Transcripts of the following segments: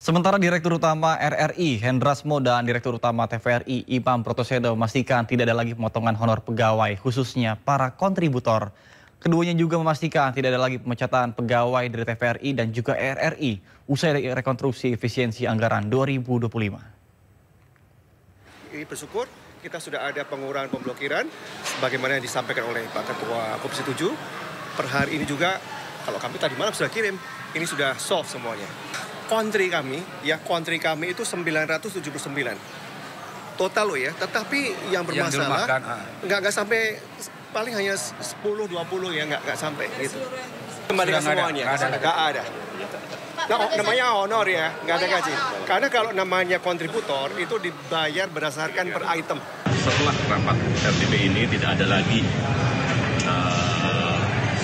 Sementara Direktur Utama RRI Hendrasmo dan Direktur Utama TVRI Imam Prasetyo memastikan tidak ada lagi pemotongan honor pegawai khususnya para kontributor. Keduanya juga memastikan tidak ada lagi pemecatan pegawai dari TVRI dan juga RRI usai rekonstruksi efisiensi anggaran 2025. Ini bersyukur kita sudah ada pengurangan pemblokiran sebagaimana yang disampaikan oleh Pak Ketua Komisi 7. Per hari ini juga kalau kami tadi malam sudah kirim, ini sudah solve semuanya. Kontri kami itu 979 total loh ya, tetapi yang bermasalah nggak sampai, paling hanya 10-20 ya, nggak sampai gitu. Kembalikan semuanya, nggak ada. Nah, namanya honor ya, nggak ada gaji. Karena kalau namanya kontributor itu dibayar berdasarkan per item. Setelah rapat RTP ini tidak ada lagi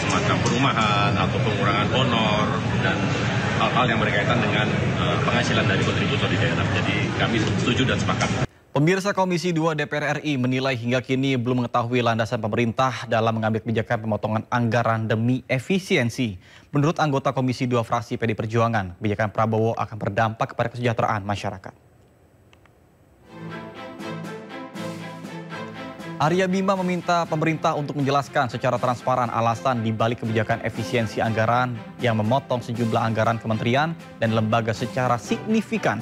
semacam perumahan atau pengurangan honor dan hal-hal yang berkaitan dengan penghasilan dari kontributor di daerah. Jadi kami setuju dan sepakat. Pemirsa Komisi 2 DPR RI menilai hingga kini belum mengetahui landasan pemerintah dalam mengambil kebijakan pemotongan anggaran demi efisiensi. Menurut anggota Komisi 2 fraksi PD Perjuangan, kebijakan Prabowo akan berdampak kepada kesejahteraan masyarakat. Arya Bima meminta pemerintah untuk menjelaskan secara transparan alasan dibalik kebijakan efisiensi anggaran yang memotong sejumlah anggaran kementerian dan lembaga secara signifikan.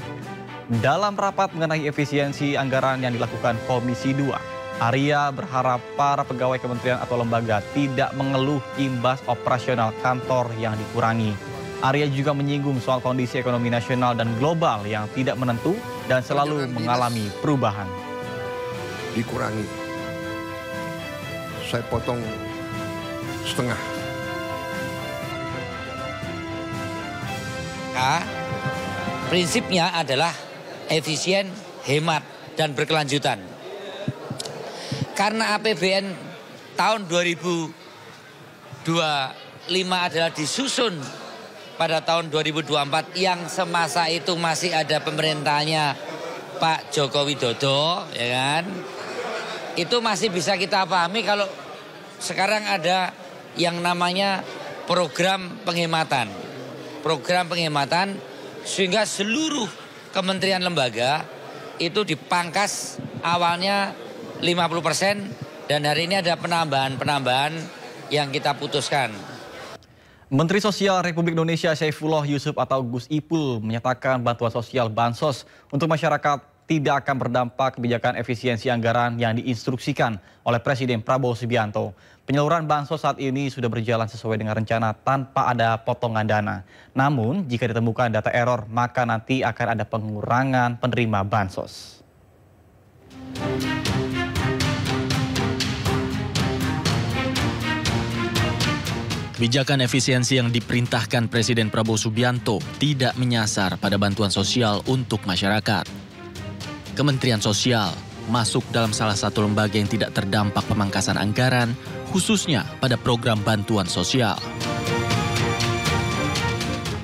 Dalam rapat mengenai efisiensi anggaran yang dilakukan Komisi 2, Arya berharap para pegawai kementerian atau lembaga tidak mengeluh imbas operasional kantor yang dikurangi. Arya juga menyinggung soal kondisi ekonomi nasional dan global yang tidak menentu dan selalu mengalami perubahan. Dikurangi. Saya potong setengah. Prinsipnya adalah efisien, hemat, dan berkelanjutan. Karena APBN tahun 2025 adalah disusun pada tahun 2024 yang semasa itu masih ada pemerintahnya Pak Joko Widodo, ya kan? Itu masih bisa kita pahami kalau sekarang ada yang namanya program penghematan. Program penghematan sehingga seluruh kementerian lembaga itu dipangkas awalnya 50% dan hari ini ada penambahan yang kita putuskan. Menteri Sosial Republik Indonesia Saifullah Yusuf atau Gus Ipul menyatakan bantuan sosial Bansos untuk masyarakat tidak akan berdampak kebijakan efisiensi anggaran yang diinstruksikan oleh Presiden Prabowo Subianto. Penyaluran bansos saat ini sudah berjalan sesuai dengan rencana tanpa ada potongan dana. Namun, jika ditemukan data error, maka nanti akan ada pengurangan penerima bansos. Kebijakan efisiensi yang diperintahkan Presiden Prabowo Subianto tidak menyasar pada bantuan sosial untuk masyarakat. Kementerian Sosial masuk dalam salah satu lembaga yang tidak terdampak pemangkasan anggaran, khususnya pada program bantuan sosial.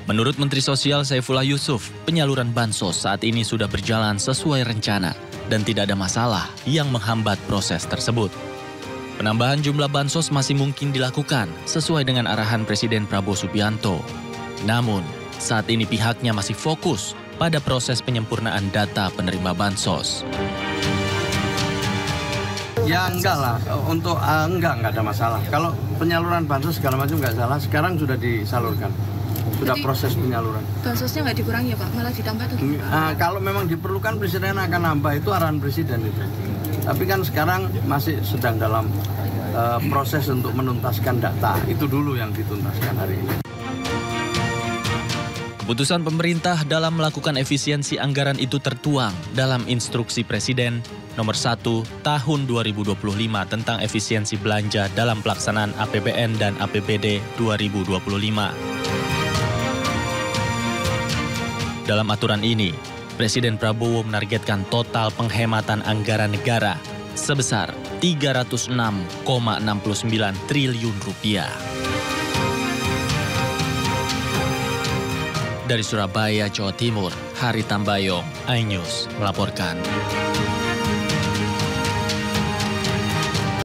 Menurut Menteri Sosial Saifullah Yusuf, penyaluran bansos saat ini sudah berjalan sesuai rencana dan tidak ada masalah yang menghambat proses tersebut. Penambahan jumlah bansos masih mungkin dilakukan sesuai dengan arahan Presiden Prabowo Subianto. Namun, saat ini pihaknya masih fokus pada proses penyempurnaan data penerima bansos. Ya enggak lah, untuk enggak ada masalah. Kalau penyaluran bansos segala macam enggak salah, sekarang sudah disalurkan. Sudah proses penyaluran. Bansosnya nggak dikurangi ya Pak, malah ditambah tuh? Kalau memang diperlukan Presiden akan nambah, itu arahan Presiden itu. Tapi kan sekarang masih sedang dalam proses untuk menuntaskan data, itu dulu yang dituntaskan hari ini. Keputusan pemerintah dalam melakukan efisiensi anggaran itu tertuang dalam Instruksi Presiden Nomor 1 Tahun 2025 tentang efisiensi belanja dalam pelaksanaan APBN dan APBD 2025. Dalam aturan ini, Presiden Prabowo menargetkan total penghematan anggaran negara sebesar Rp306,69 triliun. Dari Surabaya, Jawa Timur, Hari Tambayong, iNews melaporkan.